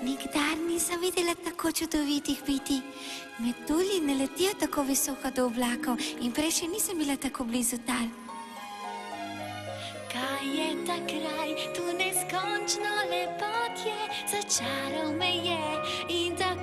Nikdar nisem videla tako čudovitih bitij. Metulji ne letijo tako visoko do oblakov in prej še nisem bila tako blizu tal. Kaj je ta kraj, tu neskončno lepotje, začaral me je in ta